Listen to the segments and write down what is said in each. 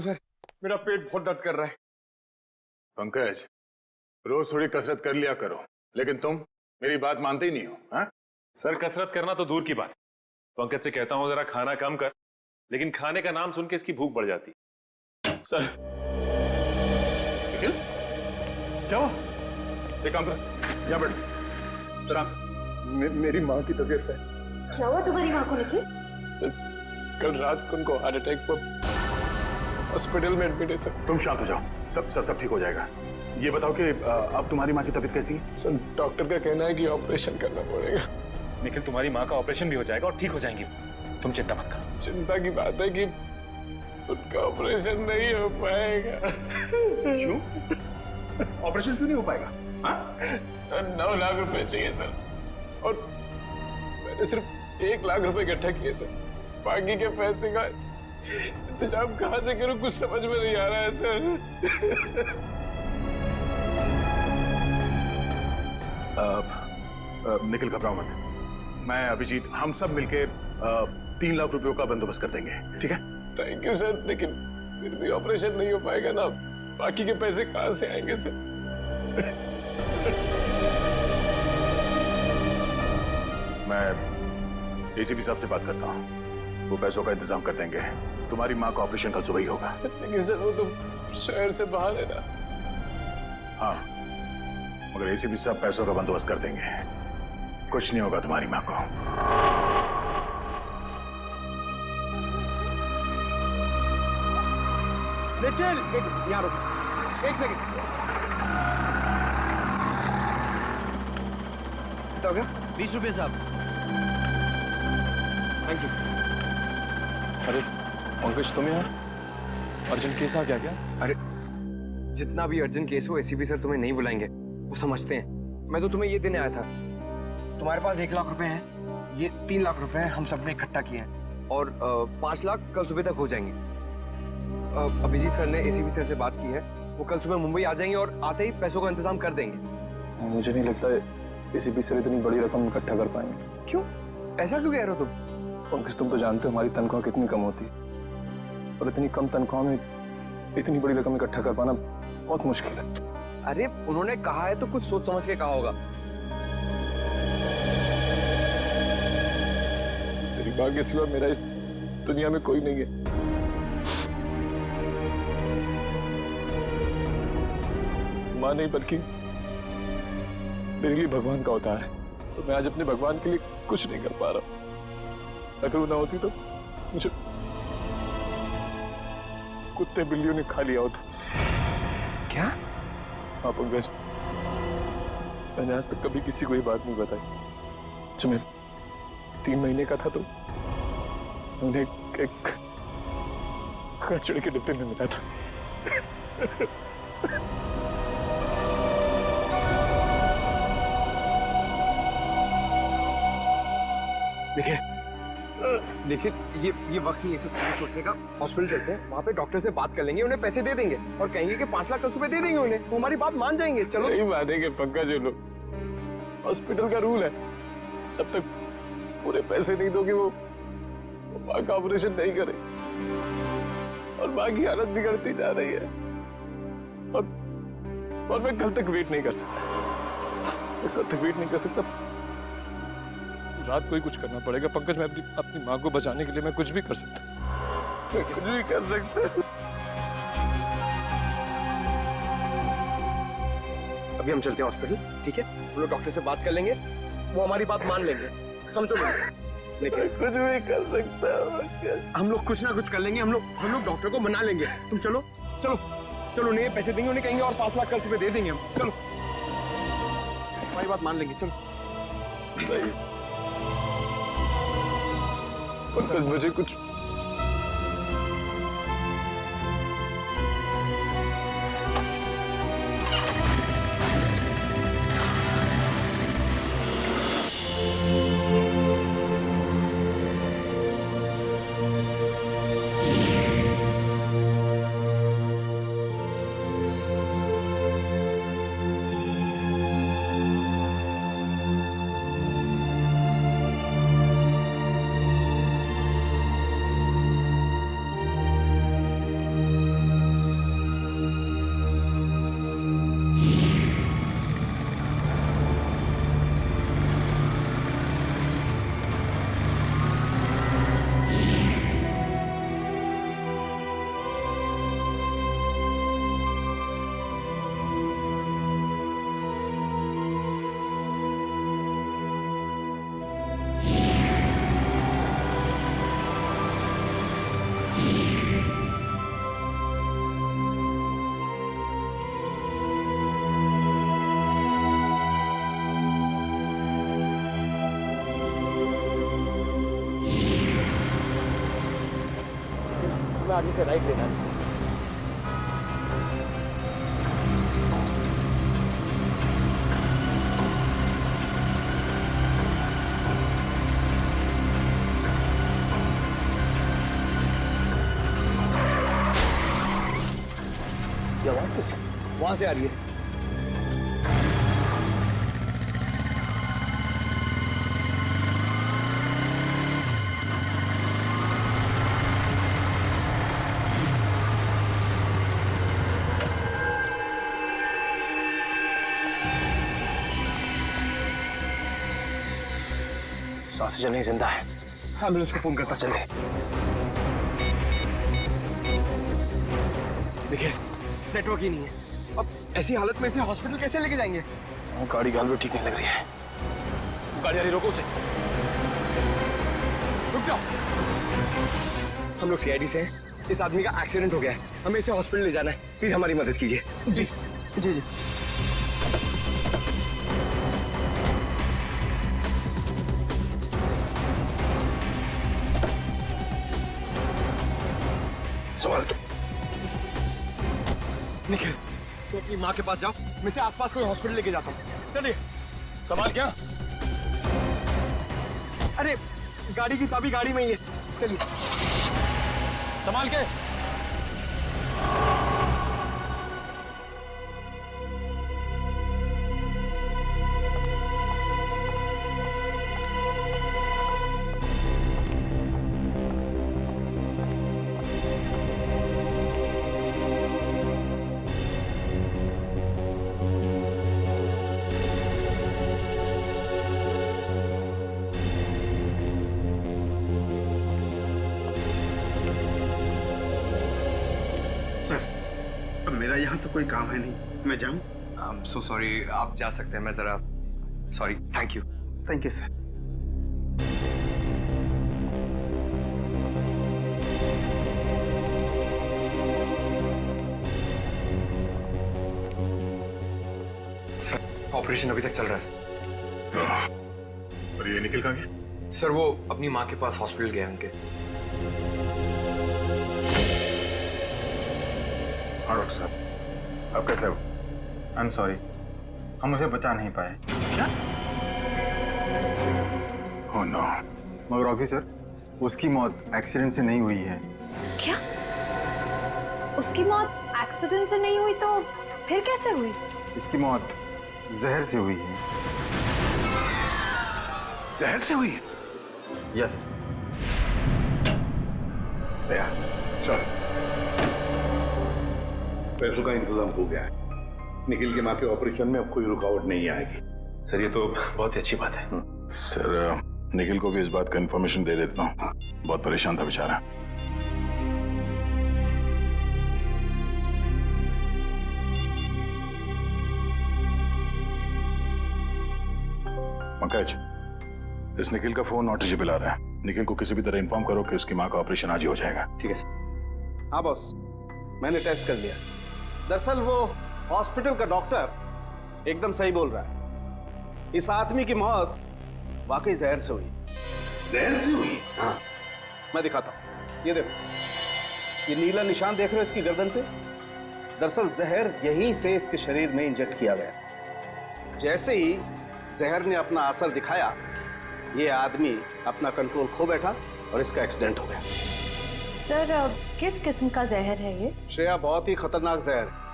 Sir, मेरा पेट बहुत दर्द कर रहा है। पंकज, रोज थोड़ी कसरत कर लिया करो, लेकिन तुम मेरी बात मानते ही नहीं हो। हाँ? सर, कसरत करना तो दूर की बात। पंकज से कहता हूं जरा खाना कम कर, लेकिन खाने का नाम सुन के इसकी भूख बढ़ जाती। सर, निखिल, क्या हुआ? एक काम कर, यहाँ बैठ। शांत। मेरी माँ की तबीयत है। क्या हुआ तुम्हारी माँ को निखिल? सर, कल रात को उनको हार्ट अटैक पर हॉस्पिटल में एडमिट है सर। तुम शांत हो जाओ, सब ठीक हो जाएगा। ये बताओ कि अब तुम्हारी माँ की तबीयत कैसी है? सर, डॉक्टर का कहना है कि ऑपरेशन करना पड़ेगा। निखिल, तुम्हारी माँ का ऑपरेशन भी हो जाएगा और ठीक हो जाएंगी। तुम चिंता मत कर। चिंता की बात है कि उनका ऑपरेशन नहीं हो पाएगा। क्यों? ऑपरेशन क्यों नहीं हो पाएगा? हाँ? सर, 9 लाख रुपए चाहिए सर, और मैंने सिर्फ 1 लाख रुपए इकट्ठा किए सर। बाकी के पैसे का इंतजाम कहाँ से करूं, कुछ समझ में नहीं आ रहा है सर। निखिल, घबराओ मत। मैं, अभिजीत, हम सब मिलके 3 लाख रुपयों का बंदोबस्त कर देंगे, ठीक है? थैंक यू सर, लेकिन फिर भी ऑपरेशन नहीं हो पाएगा ना। बाकी के पैसे कहाँ से आएंगे सर? मैं एसीपी साहब से बात करता हूँ, वो पैसों का इंतजाम कर देंगे। तुम्हारी माँ का ऑपरेशन कल सुबह ही होगा। लेकिन सर, वो तो शहर से बाहर है ना। हाँ, मगर एसीपी साहब पैसों का बंदोबस्त कर देंगे। कुछ नहीं होगा तुम्हारी माँ को। निखिल, यहाँ रुक, 1 सेकंड। कितना हो गया? 20 रुपये साहब। Thank you. अरे पंकज, तुम यहाँ? अर्जेंट केस आ गया क्या? अरे, जितना भी अर्जेंट केस हो एसीपी सर तुम्हें नहीं बुलाएंगे, वो समझते हैं। मैं तो तुम्हें ये देने आया था। तुम्हारे पास 1 लाख रुपए हैं, ये 3 लाख रुपए हैं, हम सबने इकट्ठा किए हैं, और 5 लाख कल सुबह तक हो जाएंगे। अभिजीत सर ने एसीपी सर से बात की है, वो कल सुबह मुंबई आ जाएंगे और आते ही पैसों का इंतजाम कर देंगे। मुझे नहीं लगता एसीपी सर इतनी बड़ी रकम इकट्ठा कर पाएंगे। क्यों? ऐसा क्यों कह रहे हो तुम? पंकज, तुम तो जानते हो हमारी तनख्वाह कितनी कम होती है, और इतनी कम तनख्वाह में इतनी बड़ी रकम इकट्ठा कर पाना बहुत मुश्किल है। अरे, उन्होंने कहा है तो कुछ सोच समझ के कहा होगा। तेरी माँ के सिवा मेरा इस दुनिया में कोई नहीं है। माँ नहीं, बल्कि मेरे लिए भगवान का अवतार है, तो मैं आज अपने भगवान के लिए कुछ नहीं कर पा रहा। अगर वो ना होती तो मुझे कुत्ते बिल्लियों ने खा लिया होता। क्या? हाँ पंकज, मैंने आज तक कभी किसी को ये बात नहीं बताई। जब मैं 3 महीने का था तो उन्हें एक कचड़े के डिब्बे में मिला था। देखिए, ये वक्त नहीं ये सब चीजें सोचने का। हॉस्पिटल चलते हैं, वहाँ पे डॉक्टर से बात कर लेंगे, उन्हें पैसे दे देंगे और कहेंगे कि 5 लाख कल सुबह दे देंगे उन्हें। वो हमारी बात मान जाएंगे। चलो। नहीं मानेंगे पंकज, ये लोग। हॉस्पिटल का रूल है, जब तक पूरे पैसे नहीं दोगे वो माँ का ऑपरेशन नहीं करे, और माँ की हालत बिगड़ती जा रही है, और मैं कल तक वेट नहीं कर सकता। रात को ही कुछ करना पड़ेगा पंकज। मैं अपनी माँ को बचाने के लिए मैं कुछ भी कर सकता। अभी हम चलते हैं हॉस्पिटल, ठीक है? हम लोग डॉक्टर से बात कर लेंगे, वो हमारी बात मान लेंगे। समझो मुझे। लेकिन कुछ भी कर सकता। हम लोग कुछ ना कुछ कर लेंगे। हम लोग डॉक्टर को मना लेंगे। तुम चलो चलो चलो। उन्हें पैसे देंगे, उन्हें कहेंगे और 5 लाख कल सुबह दे देंगे हम। चलो, हमारी बात मान लेंगे। चलो। पंकज, मुझे कुछ आगे से राइट लेना है। ये आवाज कैसे? वहां से आ रही है। सांसें चल नहीं, जिंदा है। एम्बुलेंस को फोन करता। जल्दी। देखिए नेटवर्क ही नहीं है। अब ऐसी हालत में इसे हॉस्पिटल कैसे लेके जाएंगे? गाड़ी गाल भी ठीक नहीं लग रही है। गाड़ी आ रही, रोको उसे। रुक जाओ। हम लोग सीआईडी से हैं। इस आदमी का एक्सीडेंट हो गया है, हमें इसे हॉस्पिटल ले जाना है। प्लीज हमारी मदद कीजिए। जी जी जी। संभाल के। निखिल, तो अपनी माँ के पास जाओ, मैं इसे आसपास कोई हॉस्पिटल लेके जाता हूँ। चलिए। संभाल क्या? अरे गाड़ी की चाबी गाड़ी में ही है, चलिए। संभाल के। सर, अब मेरा यहाँ तो कोई काम है नहीं, मैं जाऊँ? I'm so sorry, आप जा सकते हैं। मैं जरा sorry. Thank you. Thank you sir. Sir operation अभी तक चल रहा है सर। और ये निकल कहाँ गया? सर वो अपनी माँ के पास हॉस्पिटल गए उनके। हाँ डॉक्टर साहब, आप कैसे हो? आई एम सॉरी, हम उसे बचा नहीं पाए। Oh no. मगर ऑफिसर, उसकी मौत एक्सीडेंट से नहीं हुई है। क्या? उसकी मौत एक्सीडेंट से नहीं हुई तो फिर कैसे हुई? इसकी मौत जहर से हुई है। जहर से हुई है? यस। दया, चल। पैसों का इंतजाम हो गया है। निखिल के माँ के ऑपरेशन में अब कोई रुकावट नहीं आएगी। सर ये तो बहुत ही अच्छी बात है। सर निखिल को भी इस बात का इन्फॉर्मेशन दे देता हूँ। बहुत परेशान था बेचारा। पंकज, इस निखिल का फोन नॉट रीचेबल आ रहा है। निखिल को किसी भी तरह इन्फॉर्म करो कि उसकी माँ का ऑपरेशन आज ही हो जाएगा। ठीक है सर। हाँ बॉस, मैंने टेस्ट कर लिया। दरअसल वो हॉस्पिटल का डॉक्टर एकदम सही बोल रहा है। इस आदमी की मौत वाकई जहर से हुई। जहर से हुई? हाँ, मैं दिखाता हूँ। ये देखो, ये नीला निशान देख रहे हो इसकी गर्दन पे? दरअसल जहर यहीं से इसके शरीर में इंजेक्ट किया गया। जैसे ही जहर ने अपना असर दिखाया, ये आदमी अपना कंट्रोल खो बैठा और इसका एक्सीडेंट हो गया। सर किस किस्म का जहर है ये? श्रेया, बहुत ही खतरनाक जहर है।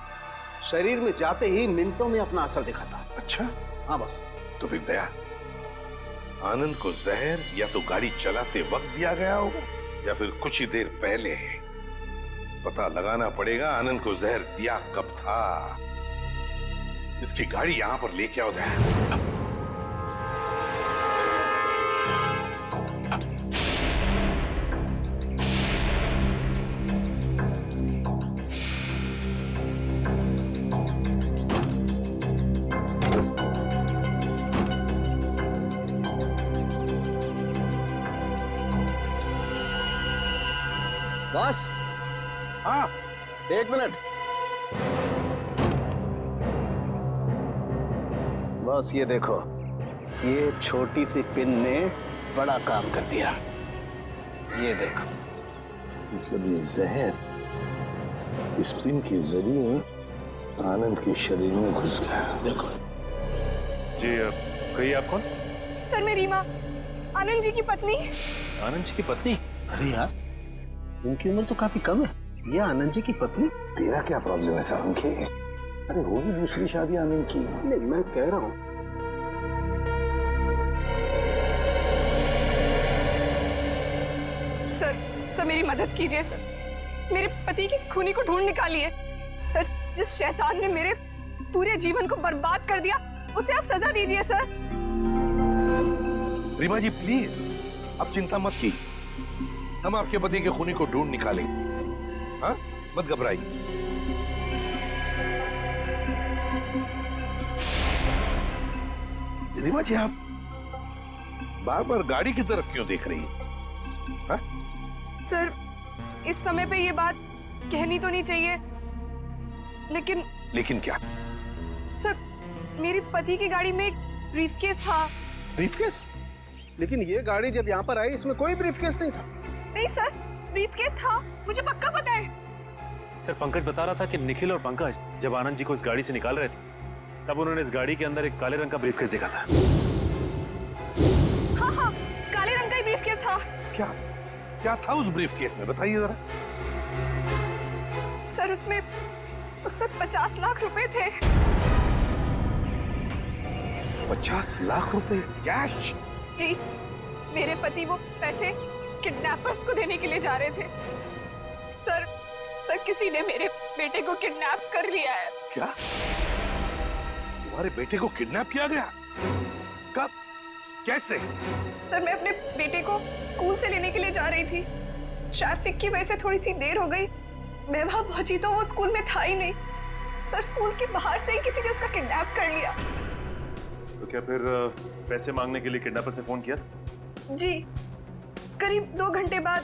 शरीर में जाते ही मिनटों में अपना असर दिखाता है। अच्छा, हाँ बस। तो फिर दया, आनंद को जहर या तो गाड़ी चलाते वक्त दिया गया होगा या फिर कुछ ही देर पहले। पता लगाना पड़ेगा आनंद को जहर दिया कब था। इसकी गाड़ी यहां पर लेके आओ दया। बॉस, हाँ, एक मिनट। बॉस ये देखो, ये छोटी सी पिन ने बड़ा काम कर दिया। ये देखो, मतलब ये जहर इस पिन के जरिए आनंद के शरीर में घुस गया। बिल्कुल। जी कहिए आप कौन? सर मैं रीमा, आनंद जी की पत्नी। आनंद जी की पत्नी? अरे यार, उनकी उम्र तो काफी कम है। ये आनंद जी की पत्नी? तेरा क्या प्रॉब्लम है सारंगी? अरे होगी दूसरी शादी आनंद की। नहीं, मैं कह रहा हूँ सर मेरी मदद कीजिए सर, मेरे पति की खूनी को ढूंढ निकालिए। सर जिस शैतान ने मेरे पूरे जीवन को बर्बाद कर दिया उसे आप सजा दीजिए सर। रीमा जी प्लीज, अब चिंता मत की, हम आपके पति के खूनी को ढूंढ निकालेंगे। हाँ, मत घबराइए। रीमा जी आप बार बार गाड़ी की तरफ क्यों देख रही हैं? हाँ? सर इस समय पे ये बात कहनी तो नहीं चाहिए, लेकिन क्या? सर मेरे पति की गाड़ी में एक ब्रीफकेस था। ब्रीफकेस? लेकिन ये गाड़ी जब यहाँ पर आई इसमें कोई ब्रीफकेस नहीं था। नहीं सर, ब्रीफकेस था, मुझे पक्का पता है। सर पंकज बता रहा था कि निखिल और पंकज जब आनंद जी को इस गाड़ी से निकाल रहे थे तब उन्होंने इस गाड़ी के अंदर एक काले रंग का ब्रीफकेस देखा था। हाँ, काले रंग का ही ब्रीफकेस था। क्या था उस ब्रीफकेस में, बताइए जरा। सर उसमें 50 लाख रुपए थे। 50 लाख रुपए कैश? जी, मेरे पति वो पैसे किडनैपर्स को देने के लिए जा रहे थे। सर किसी ने मेरे बेटे को किडनैप कर लिया है। क्या? तुम्हारे बेटे को किडनैप किया गया? कब? कैसे? सर मैं अपने बेटे को स्कूल से लेने के लिए जा रही थी। ट्रैफिक की वजह से थोड़ी सी देर हो गई। मैं वहां पहुंची तो वो स्कूल में था ही नहीं। सर स्कूल के बाहर से ही किसी ने उसका किडनैप कर लिया। तो क्या फिर पैसे मांगने के लिए किडनैपर्स ने फोन किया? जी, करीब 2 घंटे बाद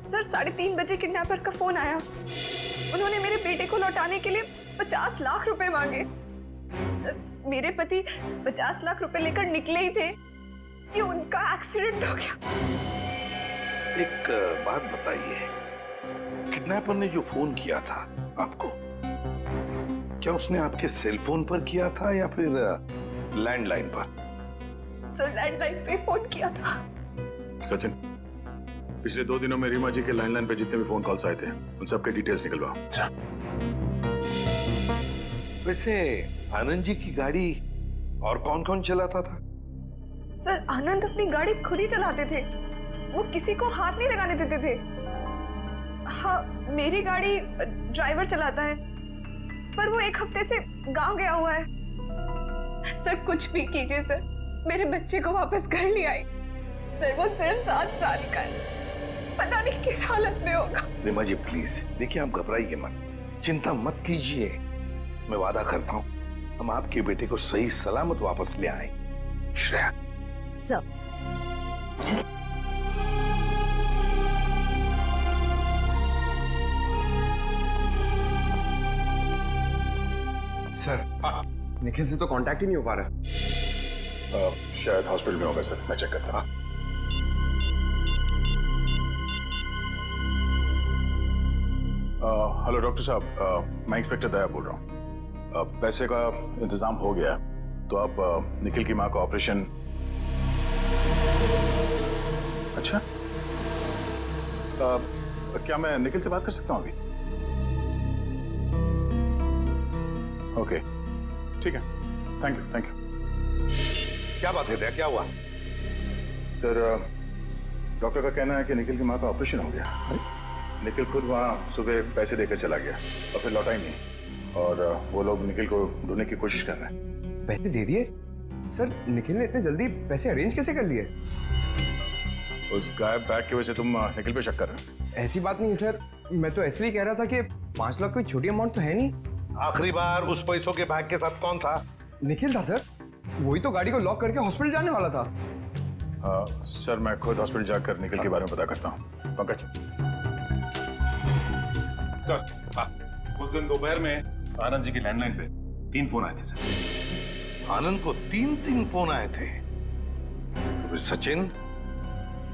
सर 3:30 बजे किडनैपर का फोन आया। उन्होंने मेरे बेटे को लौटाने के लिए 50 लाख रुपए मांगे। मेरे पति 50 लाख रुपए लेकर निकले ही थे कि उनका एक्सीडेंट हो गया। एक बात बताइए, किडनैपर ने जो फोन किया था आपको, क्या उसने आपके सेल फोन पर किया था या फिर लैंडलाइन पर? सर लैंडलाइन पे फोन किया था। सचिन, पिछले 2 दिनों में रीमा जी के लैंडलाइन पे जितने भी फोन कॉल्स आए थे उन सबके डिटेल्स निकलवाओ। वैसे आनंद जी की गाड़ी और कौन कौन चलाता था? सर आनंद अपनी गाड़ी खुद ही चलाते थे, वो किसी को हाथ नहीं लगाने देते थे। हाँ, मेरी गाड़ी ड्राइवर चलाता है, पर वो 1 हफ्ते से गांव गया हुआ है। सर कुछ भी कीजिए सर, मेरे बच्चे को वापस घर ले आई। सर वो सिर्फ 7 साल का है, पता नहीं किस हालत में होगा। रीमा जी प्लीज देखिए, आप घबराइए मत, चिंता मत कीजिए। मैं वादा करता हूँ हम आपके बेटे को सही सलामत वापस ले आए। श्रेया सर सर निखिल से तो कांटेक्ट ही नहीं हो पा रहा। शायद हॉस्पिटल में होगा सर, मैं चेक करता हूँ। हेलो डॉक्टर साहब, मैं इंस्पेक्टर दया बोल रहा हूँ। पैसे का इंतजाम हो गया तो आप निखिल की माँ का ऑपरेशन। अच्छा, क्या मैं निखिल से बात कर सकता हूँ अभी? ओके ठीक है, थैंक यू। क्या बात है दया, क्या हुआ? सर डॉक्टर का कहना है कि निखिल की माँ का ऑपरेशन हो गया। निखिल खुद वहाँ सुबह पैसे देकर चला गया और फिर लौटा ही नहीं, और वो लोग निखिल को ढूंढने की कोशिश कर रहे हैं। पैसे दे दिए? सर निखिल ने इतने जल्दी पैसे अरेंज कैसे कर लिए? उस गायब बैग की वजह से तुम निखिल पे शक कर रहे हो? ऐसी बात नहीं है सर, मैं तो इसलिए कह रहा था कि 5 लाख कोई छोटी अमाउंट तो है नहीं। आखिरी बार उस पैसों के बैग के साथ कौन था? निखिल था सर, वही तो गाड़ी को लॉक करके हॉस्पिटल जाने वाला था। सर मैं खुद हॉस्पिटल जाकर निखिल के बारे में पता करता हूँ। पंकज सर, उस दिन दोपहर में आनंद जी की लैंडलाइन पे 3 फोन आए थे सर। आनंद को 3 फोन आए थे? तो फिर सचिन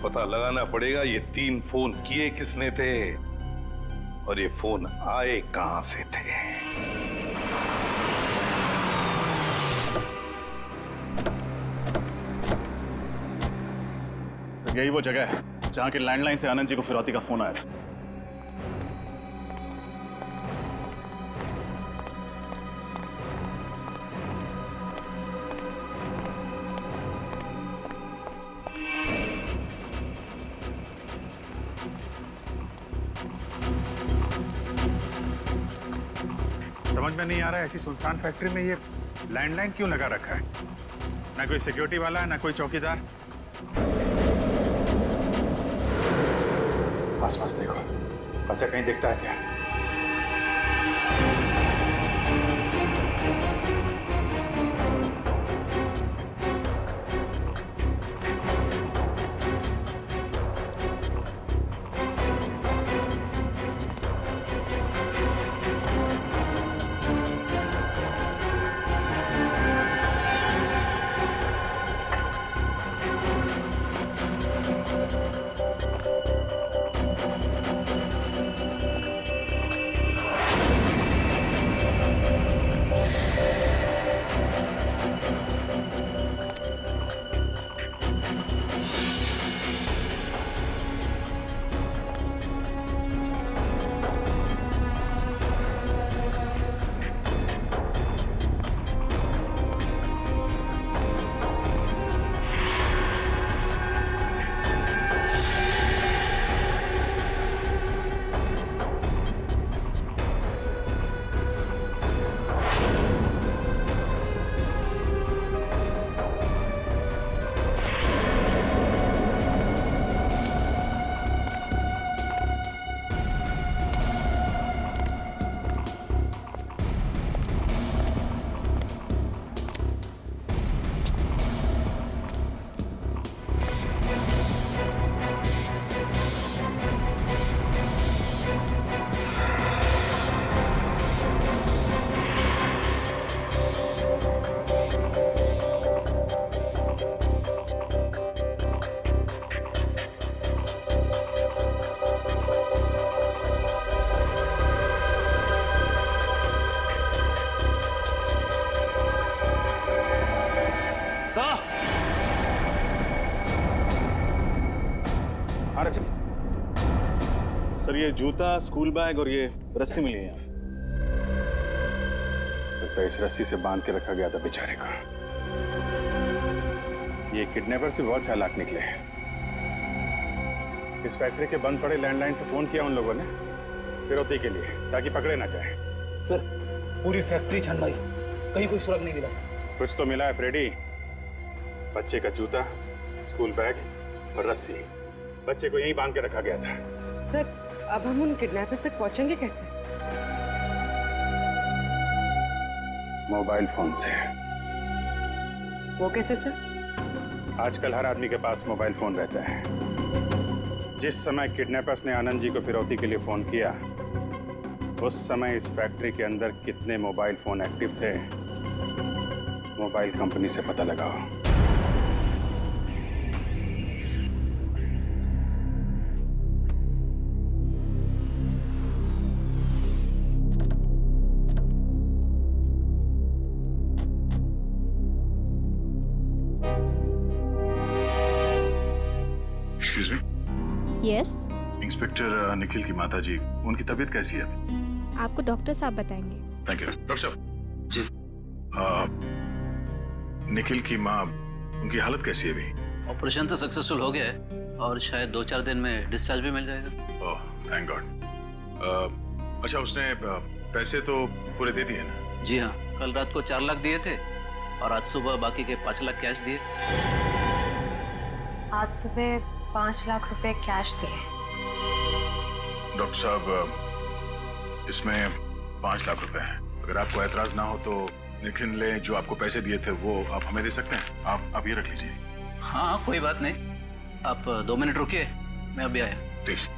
पता लगाना पड़ेगा ये 3 फोन किए किसने थे और ये फोन आए कहां से थे। तो यही वो जगह है जहां के लैंडलाइन से आनंद जी को फिरौती का फोन आया था। समझ में नहीं आ रहा है ऐसी सुनसान फैक्ट्री में ये लैंडलाइन क्यों लगा रखा है। ना कोई सिक्योरिटी वाला है ना कोई चौकीदार। आसपास देखो, बच्चा कहीं दिखता है क्या? सर ये जूता, स्कूल बैग और ये रस्सी मिली है। तो इस रस्सी से बांध के रखा गया था बेचारे को। ये किडनैपर्स भी बहुत चालाक निकले हैं। इस फैक्ट्री के बंद पड़े लैंडलाइन से फोन किया उन लोगों ने फिरौती के लिए, ताकि पकड़े ना जाए। सर पूरी फैक्ट्री छानवाई, कहीं कोई सुराग नहीं मिला। कुछ तो मिला है फ्रेडी। बच्चे का जूता, स्कूल बैग और रस्सी। बच्चे को यहीं बांध के रखा गया था। सर अब हम उन किडनैपर्स तक पहुंचेंगे कैसे? मोबाइल फोन से। वो कैसे सर? आजकल हर आदमी के पास मोबाइल फोन रहता है। जिस समय किडनैपर्स ने आनंद जी को फिरौती के लिए फोन किया, उस समय इस फैक्ट्री के अंदर कितने मोबाइल फोन एक्टिव थे, मोबाइल कंपनी से पता लगाओ। Excuse me. Yes. Inspector Nikhil की माता जी, उनकी तबीयत कैसी है? आपको डॉक्टर साहब बताएंगे। Thank you. डॉक्टर साहब जी। निखिल की माँ, उनकी हालत कैसी है अभी? ऑपरेशन तो सक्सेसफुल हो गया है और शायद 2-4 दिन में डिस्चार्ज भी मिल जाएगा। Oh thank God. अच्छा उसने पैसे तो पूरे दे दिए ना? जी हाँ, कल रात को 4 लाख दिए थे और आज सुबह बाकी के 5 लाख कैश दिए। आज सुबह 5 लाख रुपए कैश दिए। डॉक्टर साहब इसमें 5 लाख रुपए हैं। अगर आपको एतराज ना हो तो निखिल ने जो आपको पैसे दिए थे वो आप हमें दे सकते हैं। आप ये रख लीजिए। हाँ कोई बात नहीं, आप 2 मिनट रुकिए, मैं अभी आया। प्लीज।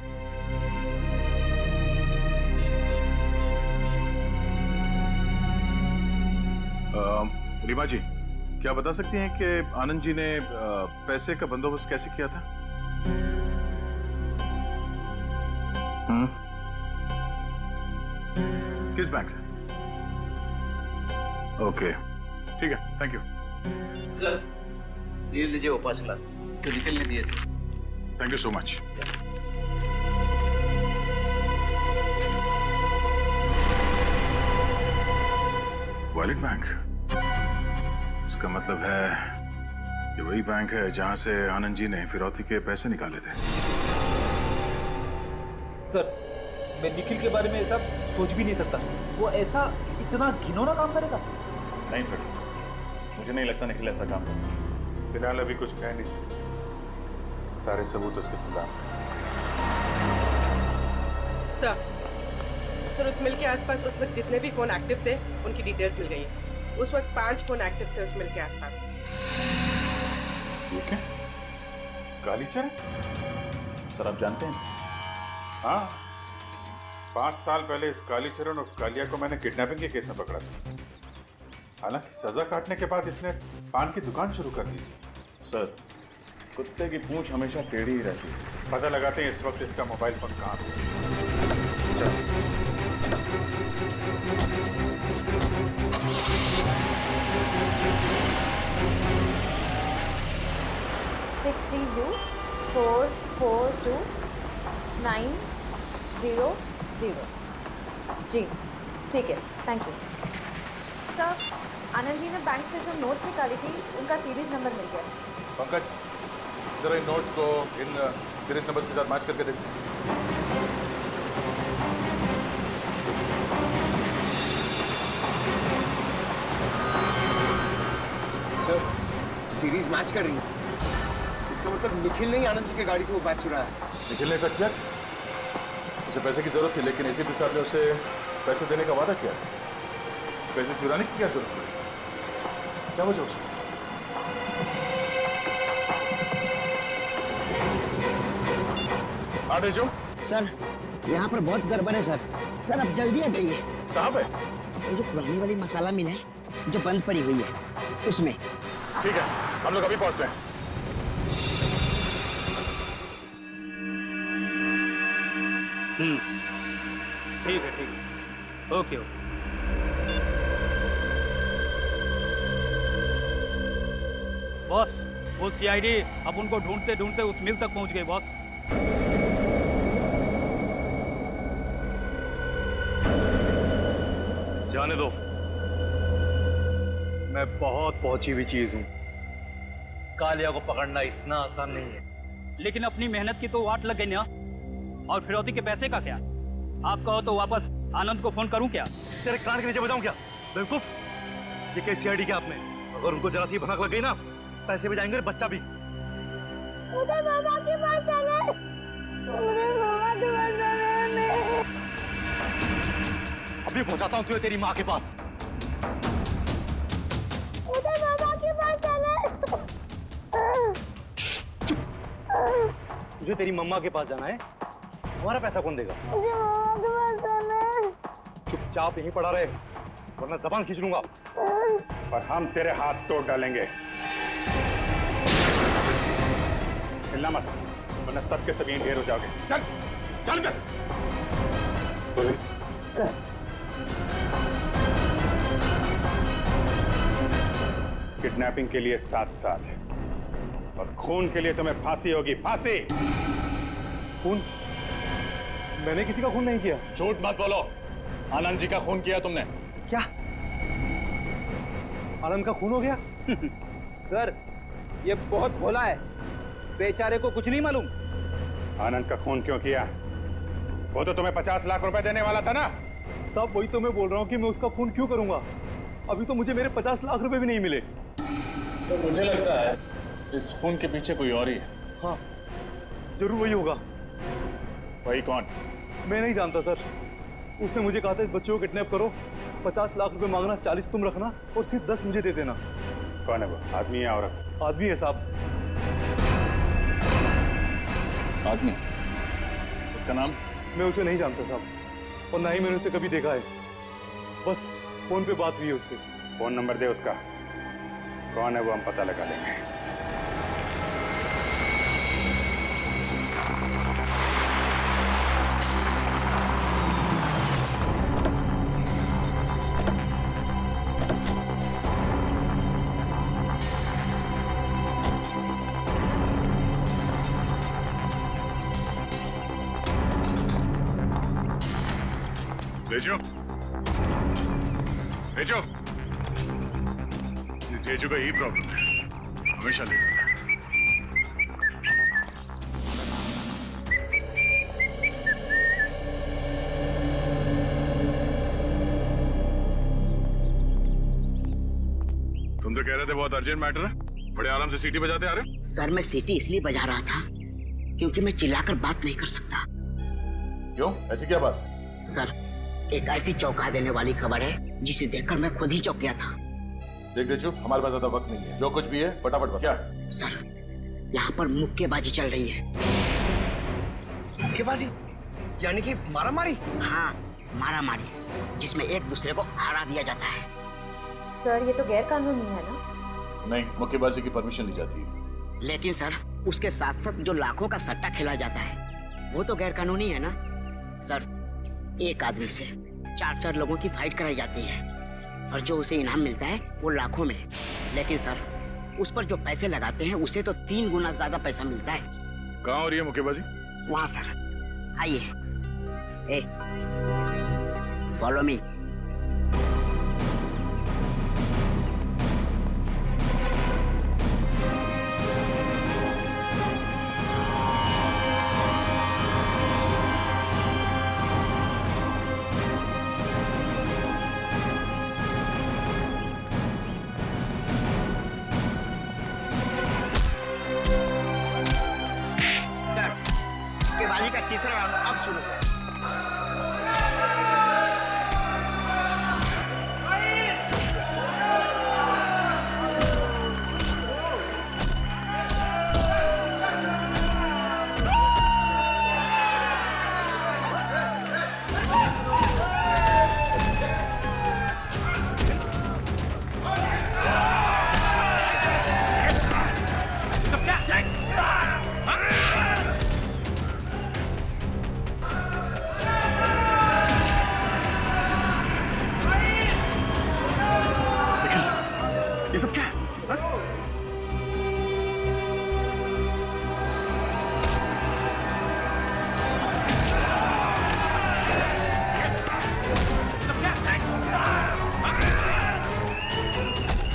रीमा जी, क्या बता सकती हैं कि आनंद जी ने पैसे का बंदोबस्त कैसे किया था? किस बैंक से? ओके, ठीक है, थैंक यू। सर ये लीजिए वो 5 लाख जो निखिल ने दिए थे। Thank you so much. Wallet bank, इसका मतलब है ये वही बैंक है जहां से आनंद जी ने फिरौती के पैसे निकाले थे। सर मैं निखिल के बारे में ऐसा सोच भी नहीं सकता। वो ऐसा इतना घिनौना काम करेगा? नहीं फिर मुझे नहीं लगता निखिल ऐसा काम कर सकता। फिलहाल अभी कुछ कह नहीं सकते, सारे सबूत उसके खिलाफ। सर उस मिल के आसपास उस वक्त जितने भी फोन एक्टिव थे उनकी डिटेल्स मिल गई है। उस वक्त 5 फोन एक्टिव थे उस मिल के आसपास। ये क्या? कालीचरण? सर आप जानते हैं इसे? हाँ, 5 साल पहले इस कालीचरण और कालिया को मैंने किडनैपिंग के केस में पकड़ा था। हालांकि सजा काटने के बाद इसने पान की दुकान शुरू कर दी थी। सर कुत्ते की पूंछ हमेशा टेढ़ी ही रहती है। पता लगाते हैं इस वक्त इसका मोबाइल फोन कहाँ है। 60U442900। जी ठीक है, thank you sir. Anand ji ने बैंक से जो नोट्स निकाली थी उनका सीरीज नंबर मिल गया। पंकज, जरा इन नोट्स को इन सीरीज नंबर्स के साथ मैच करके देखो। सर सीरीज मैच कर रही है, इसका मतलब निखिल ने ही आनंद जी की गाड़ी से वो बैग चुराया है। निखिल ने ऐसा किया? उसे पैसे की जरूरत थी, लेकिन एसीपी साहब ने उसे पैसे देने का वादा किया। पैसे चुराने की क्या जरूरत पड़ी? क्या वजह उसे? आगे जो सर यहाँ पर बहुत गड़बड़ है सर। सर अब जल्दी आ जाइए। कहाँ पे? वो जो पुरानी वाली मसाला मिल है जो बंद पड़ी हुई है उसमें। ठीक है, हम लोग अभी पहुंचते हैं। ठीक है ओके ओके। बॉस वो सीआईडी अब उनको ढूंढते ढूंढते उस मिल तक पहुंच गई बॉस। जाने दो, मैं बहुत पहुंची हुई चीज हूं। कालिया को पकड़ना इतना आसान नहीं है। लेकिन अपनी मेहनत की तो वाट लग गई ना। और फिरौती के पैसे का क्या? आप कहो तो वापस आनंद को फोन करूं क्या? तेरे कान के नीचे बताऊं क्या? बेवकूफ, ये कैसी सीआईडी क्या आपने? अगर उनको जरा सी भनक लग गई ना, पैसे भी जाएंगे और बच्चा भी। उधर मामा के पास चले। उधर मामा के पास चले। अभी पहुंचाता हूं तुझे तेरी माँ के पास। उधर मामा के पास चले। तुझे तेरी मम्मा के पास जाना है? हमारा पैसा कौन देगा? मुझे मामा के पास जाना है। चुपचाप यहीं पड़ा रहे, वरना जबान खींच लूंगा। और हम तेरे हाथ तोड़ डालेंगे। हिलना मत, वरना सबके सब यहीं ढेर हो जाओगे। चल चल चल। किडनैपिंग के लिए 7 साल और खून के लिए तुम्हें फांसी होगी, फांसी। खून? मैंने किसी का खून नहीं किया। झूठ मत बोलो, आनंद जी का खून किया तुमने। क्या आनंद का खून हो गया? सर ये बहुत भोला है, बेचारे को कुछ नहीं मालूम। आनंद का खून क्यों किया? वो तो तुम्हें 50 लाख रुपए देने वाला था ना। सब वही तो मैं बोल रहा हूँ कि मैं उसका खून क्यों करूंगा। अभी तो मुझे मेरे 50 लाख रुपए भी नहीं मिले। तो मुझे लगता है इस खून के पीछे कोई और ही है। हाँ जरूर वही होगा। वही कौन? मैं नहीं जानता सर। उसने मुझे कहा था इस बच्चे को किडनैप करो, 50 लाख रुपए मांगना, 40 तुम रखना और सिर्फ 10 मुझे दे देना। कौन है वो? आदमी या औरत? आदमी है साहब। आदमी? उसका नाम? मैं उसे नहीं जानता साहब, और ना ही मैंने उसे कभी देखा है। बस फोन पे बात हुई है उससे। फोन नंबर दे उसका। कौन है वो हम पता लगा लेंगे। तेजू, तेजू, इस तेजू का यही प्रॉब्लम है, हमेशा लेट होता है। तुम तो कह रहे थे बहुत अर्जेंट मैटर है, बड़े आराम से सीटी बजाते आ रहे हो। सर मैं सीटी इसलिए बजा रहा था क्योंकि मैं चिल्लाकर बात नहीं कर सकता। क्यों, ऐसी क्या बात? सर एक ऐसी चौंका देने वाली खबर है जिसे देखकर मैं खुद ही चौंक गया था। देख तेजू, हमारे पास ज्यादा वक्त नहीं है, जो कुछ भी है फटाफट बता। क्या? सर यहाँ पर मुक्केबाजी चल रही है। मुक्केबाजी यानी कि मारा मारी? हाँ मारा मारी, जिसमें एक दूसरे को हरा दिया जाता है। सर ये तो गैर कानूनी है ना? नहीं, मुक्केबाजी की परमिशन ली जाती है। लेकिन सर उसके साथ साथ जो लाखों का सट्टा खेला जाता है वो तो गैर कानूनी है ना। सर एक आदमी से 4-4 लोगों की फाइट कराई जाती है और जो उसे इनाम मिलता है वो लाखों में। लेकिन सर उस पर जो पैसे लगाते हैं उसे तो 3 गुना ज्यादा पैसा मिलता है। कहाँ हो रही है मुक्केबाजी? वहाँ सर, आइए। ए फॉलो मी। मुक्केबाजी का तीसरा राउंड अब शुरू है। ये सब क्या है?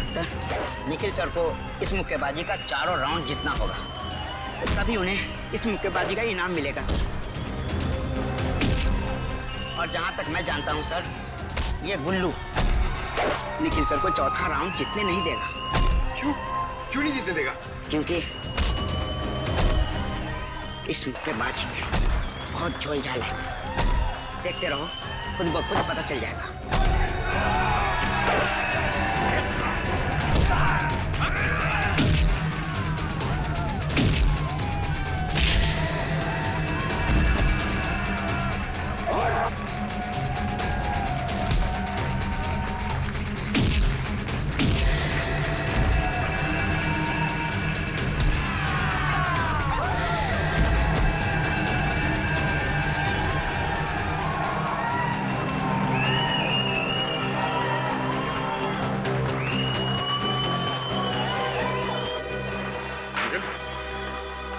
सर निखिल सर को इस मुक्केबाजी का चारों राउंड जीतना होगा, तभी उन्हें इस मुक्केबाजी का इनाम मिलेगा सर। और जहां तक मैं जानता हूं सर, ये गुल्लू निखिल सर को चौथा राउंड जीतने नहीं देगा। क्यों? क्यों नहीं जीतने देगा? क्योंकि इस मुक्केबाजी में बहुत झोल झाल है। देखते रहो, खुद ब खुद पता चल जाएगा।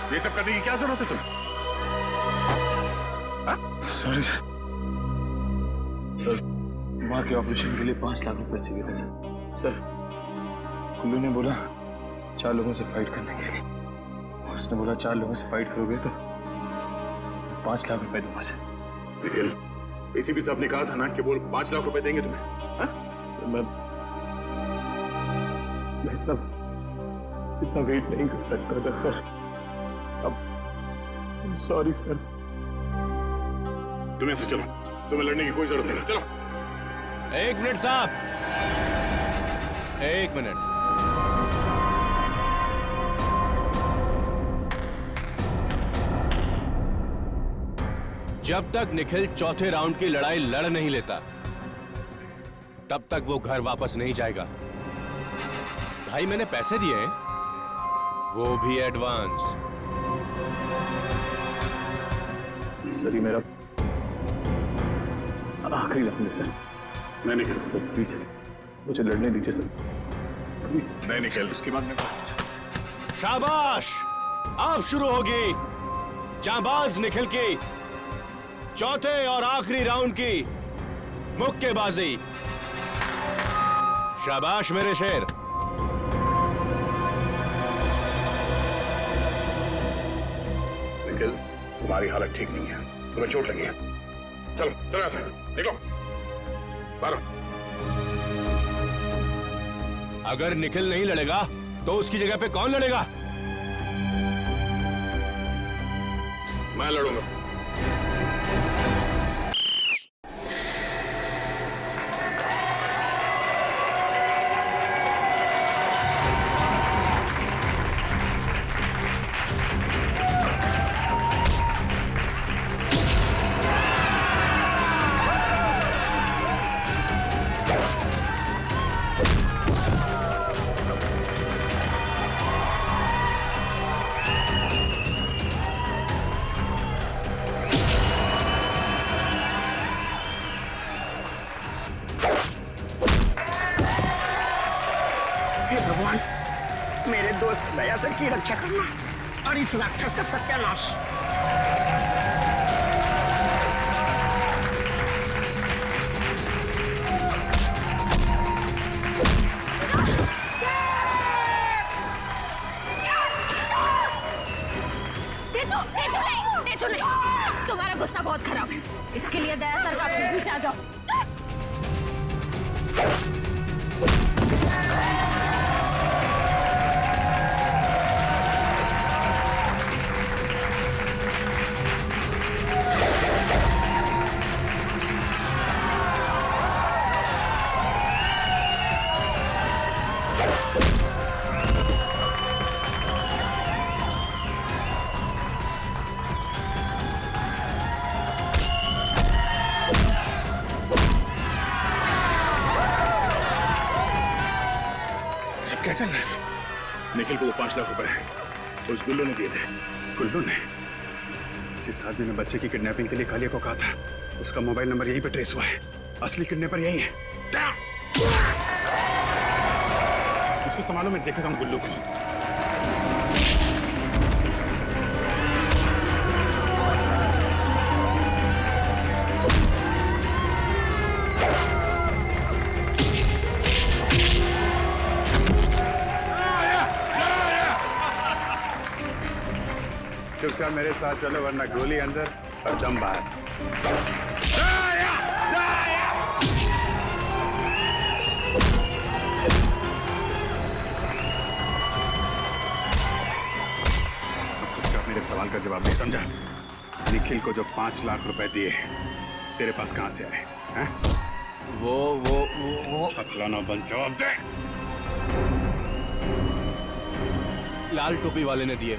ये सब करने की क्या जरूरत है तुम्हें? सॉरी सर, माँ के ऑपरेशन के लिए 5 लाख रुपए चाहिए थे सर। सर कुल्लू ने बोला 4 लोगों से फाइट करने के लिए। उसने बोला 4 लोगों से फाइट करोगे तो 5 लाख रुपए दूंगा सर। निखिल, एसीपी साहब ने कहा था ना कि वो 5 लाख रुपए देंगे तुम्हें। सर, मैं इतना वेट नहीं कर सकता था सर। अब सॉरी सर। तुम ऐसे चलो, तुम्हें लड़ने की कोई जरूरत नहीं। चलो। 1 मिनट साहब, 1 मिनट। जब तक निखिल चौथे राउंड की लड़ाई लड़ नहीं लेता तब तक वो घर वापस नहीं जाएगा। भाई मैंने पैसे दिए हैं, वो भी एडवांस। सर ये मेरा आखिरी राउंड है सर। नहीं निखिल सर प्लीज मुझे लड़ने दीजिए सर, प्लीज। नहीं निखिल, उसके बाद में शाबाश, अब शुरू होगी जांबाज निखिल की चौथे और आखिरी राउंड की मुक्केबाजी। शाबाश मेरे शेर। निखिल, तुम्हारी हालत ठीक नहीं है, तुम्हें चोट लगी है। चलो चलो यहाँ से निकलो बाहर। अगर निखिल नहीं लड़ेगा तो उसकी जगह पे कौन लड़ेगा? मैं लड़ूंगा। मेरे दोस्त दयासर की रक्षा करना और इस राक्षस का सत्यानाश। तुम्हारा गुस्सा बहुत खराब है, इसके लिए दयासर का पीछे आ जाओ। क्या चल रहा है? निखिल को वो 5 लाख रुपए उस गुल्लू ने दिए थे। गुल्लू ने? जिस आदमी ने बच्चे की किडनैपिंग के लिए कालिया को कहा था, उसका मोबाइल नंबर यहीं पे ट्रेस हुआ है। असली किडनैपर यही है। इसको संभालो, मैं देखता हूँ गुल्लू को। चुपचाप मेरे साथ चलो, वरना गोली अंदर और दम बाहर। चुपचाप मेरे सवाल का जवाब नहीं समझा। निखिल को जो 5 लाख रुपए दिए तेरे पास कहां से आए हैं? वो छतलाना बन, जवाब दे। लाल टोपी वाले ने दिए।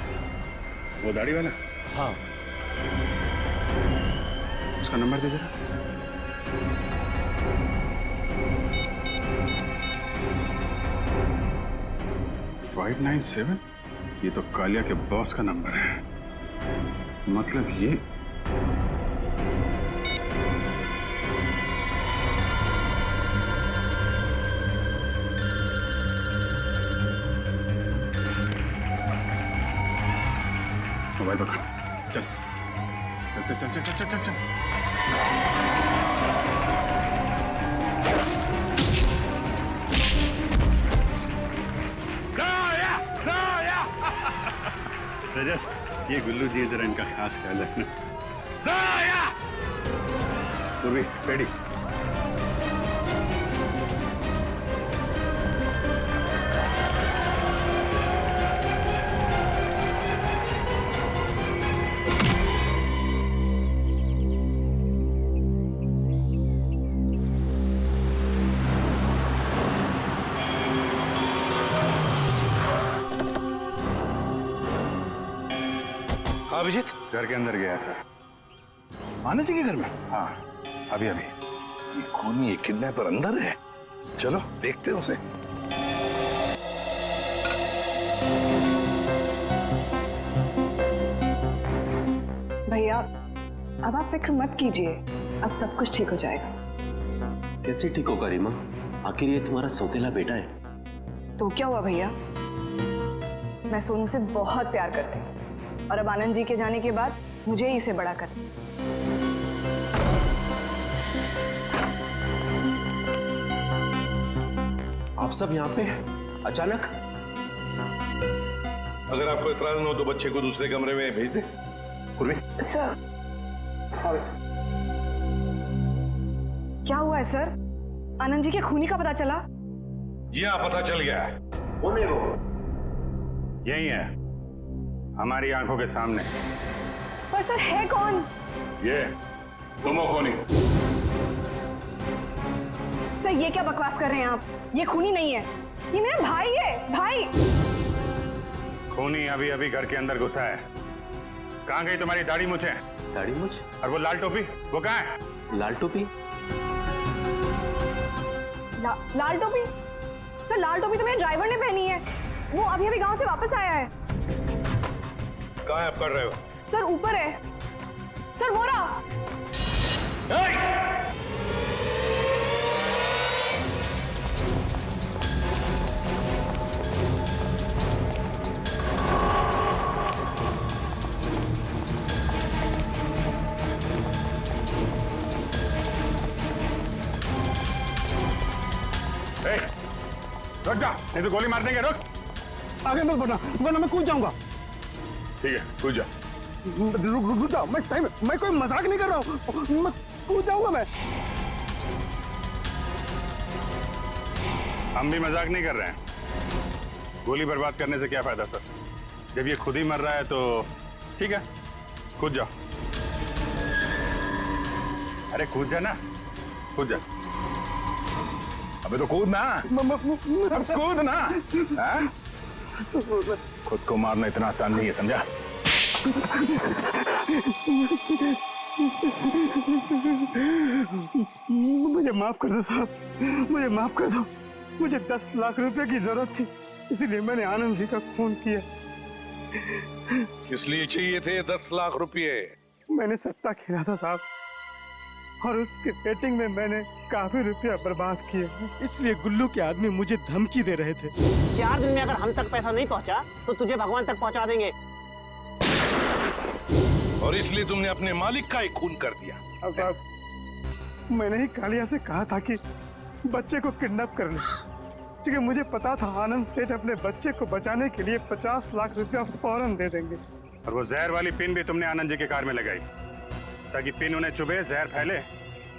वो दाढ़ी वाला? हाँ। उसका नंबर दे जरा। $597? ये तो कालिया के बॉस का नंबर है। मतलब ये मोबाइल पकड़। चल चल चल चल चल चल चल चल। रजत, ये गुल्लू जी जरा इनका खास ख्याल रखना। पूर्वी, रेडी। अभिजीत घर के अंदर गया सर। आनंद जी के घर में? हाँ, अभी अभी। ये खूनी किडनैपर अंदर है। चलो देखते हैं उसे। भैया, अब आप फिक्र मत कीजिए, अब सब कुछ ठीक हो जाएगा। कैसे ठीक होगा रीमा? आखिर ये तुम्हारा सौतेला बेटा है। तो क्या हुआ भैया, मैं सोनू से बहुत प्यार करती हूँ और अब आनंद जी के जाने के बाद मुझे ही इसे बड़ा कर। आप सब यहाँ पे अचानक? अगर आपको इतराज न हो तो बच्चे को दूसरे कमरे में भेज दे। पूर्वी। सर क्या हुआ है सर? आनंद जी के खूनी का पता चला? जी हाँ, पता चल गया है। कौन है वो? यही है, हमारी आंखों के सामने। पर सर है कौन? ये तुम हो खूनी। सर ये क्या बकवास कर रहे हैं आप? ये खूनी नहीं है, ये मेरा भाई है। भाई खूनी अभी अभी घर के अंदर घुसा है। कहाँ गई तुम्हारी दाढ़ी मूछें? दाढ़ी मूछ? और वो लाल टोपी, वो कहाँ है? लाल टोपी? लाल टोपी? सर लाल टोपी तो मेरे ड्राइवर ने पहनी है, वो अभी अभी गांव से वापस आया है। कहाँ है आप कर रहे हो? सर ऊपर है। सर वो रहा। रुक जा, नहीं तो गोली मार देंगे। रुक, आगे मत बढ़ना वरना मैं कूद जाऊंगा। ठीक है, कूद जा। रुक जाओ, मैं सही में, मैं कोई मजाक नहीं कर रहा हूँ, मैं कूद जाऊंगा। मैं हम भी मजाक नहीं कर रहे हैं। गोली बर्बाद करने से क्या फायदा सर? जब ये खुद ही मर रहा है तो ठीक है, कूद जाओ। अरे कूद जा ना, कूद जा। अबे तो कूद ना, अब कूद ना। हाँ? खुद को मारना इतना आसान नहीं है, समझा? मुझे माफ कर दो साहब, मुझे माफ कर दो। मुझे 10 लाख रुपए की जरूरत थी, इसलिए मैंने आनंद जी का खून किया। किस लिए चाहिए थे 10 लाख रुपए? मैंने सट्टा खेला था साहब, और उसके बेटिंग में मैंने काफी रुपया बर्बाद किए, इसलिए गुल्लू के आदमी मुझे धमकी दे रहे थे। 4 दिन में अगर हम तक पैसा नहीं पहुंचा तो तुझे भगवान तक पहुंचा देंगे। और इसलिए तुमने अपने मालिक का ही खून कर दिया। अब साहब, मैंने ही कालिया से कहा था कि बच्चे को किडनैप कर ले, क्योंकि मुझे पता था आनंद सेठ अपने बच्चे को बचाने के लिए 50 लाख रुपया फौरन दे देंगे। और वो जहर वाली पिन भी तुमने आनंद जी के कार में लगाई ताकि पिन उन्हें चुभे, जहर फैले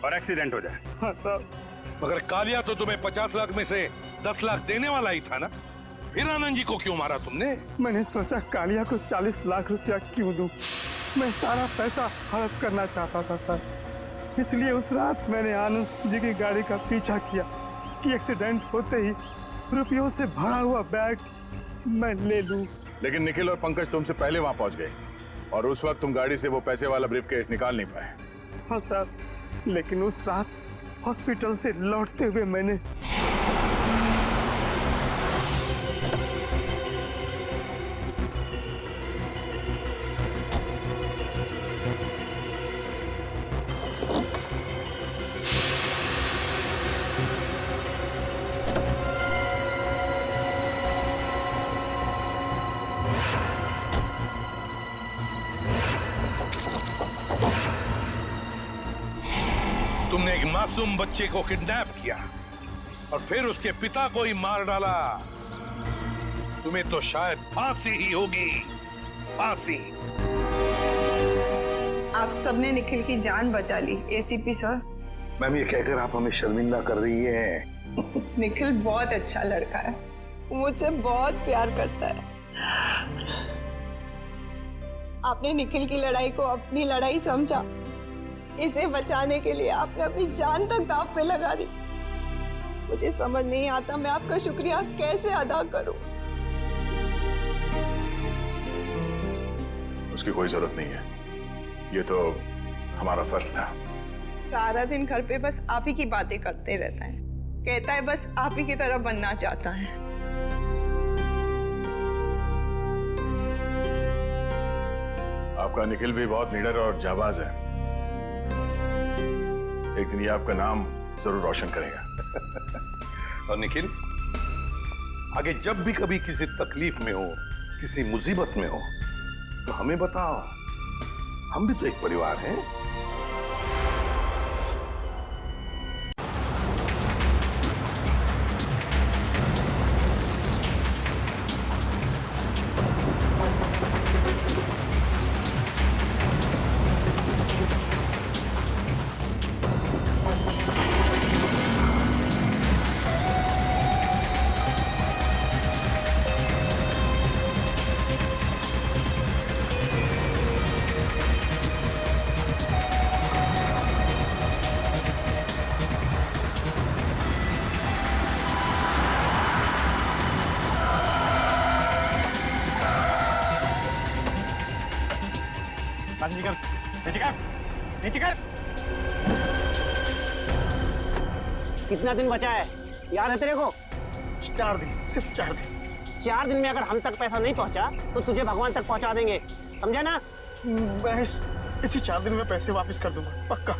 और एक्सीडेंट हो जाए। हाँ साहब। मगर कालिया तो तुम्हें 50 लाख में से 10 लाख देने वाला ही था ना, फिर आनंद जी को क्यों मारा तुमने? मैंने सोचा कालिया को 40 लाख रुपया क्यों दूं? मैं सारा पैसा हड़प करना चाहता था सर, इसलिए उस रात मैंने आनंद जी की गाड़ी का पीछा किया कि एक्सीडेंट होते ही रुपयों से भरा हुआ बैग मैं ले लूं। लेकिन निखिल और पंकज तुमसे पहले वहां पहुंच गए और उस वक्त तुम गाड़ी से वो पैसे वाला ब्रीफकेस निकाल नहीं पाए। हाँ सर, लेकिन उस रात हॉस्पिटल से लौटते हुए मैंने तुमने एक मासूम बच्चे को किडनैप किया और फिर उसके पिता को ही मार डाला। तुम्हें तो शायद फांसी ही होगी, फांसी। आप सबने निखिल की जान बचा ली एसीपी सर। मैम, ये कहकर आप हमें शर्मिंदा कर रही हैं। निखिल बहुत अच्छा लड़का है, मुझसे बहुत प्यार करता है। आपने निखिल की लड़ाई को अपनी लड़ाई समझा, इसे बचाने के लिए आपने अपनी जान तक दांव पे लगा दी। मुझे समझ नहीं आता मैं आपका शुक्रिया कैसे अदा करूं। उसकी कोई जरूरत नहीं है, ये तो हमारा फर्ज था। सारा दिन घर पे बस आप ही की बातें करते रहता है, कहता है बस आप ही की तरह बनना चाहता है। आपका निखिल भी बहुत निडर और जाबाज है, एक दिन ये आपका नाम जरूर रोशन करेगा। और निखिल, आगे जब भी कभी किसी तकलीफ में हो, किसी मुसीबत में हो, तो हमें बताओ, हम भी तो एक परिवार हैं। हाथ नीचे कर, नीचे कर, नीचे कर। कितना दिन बचा है याद है तेरे को? 4 दिन, सिर्फ 4 दिन। 4 दिन में अगर हम तक पैसा नहीं पहुंचा तो तुझे भगवान तक पहुंचा देंगे, समझा ना? मैं इसी 4 दिन में पैसे वापस कर दूंगा, पक्का।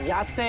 याद से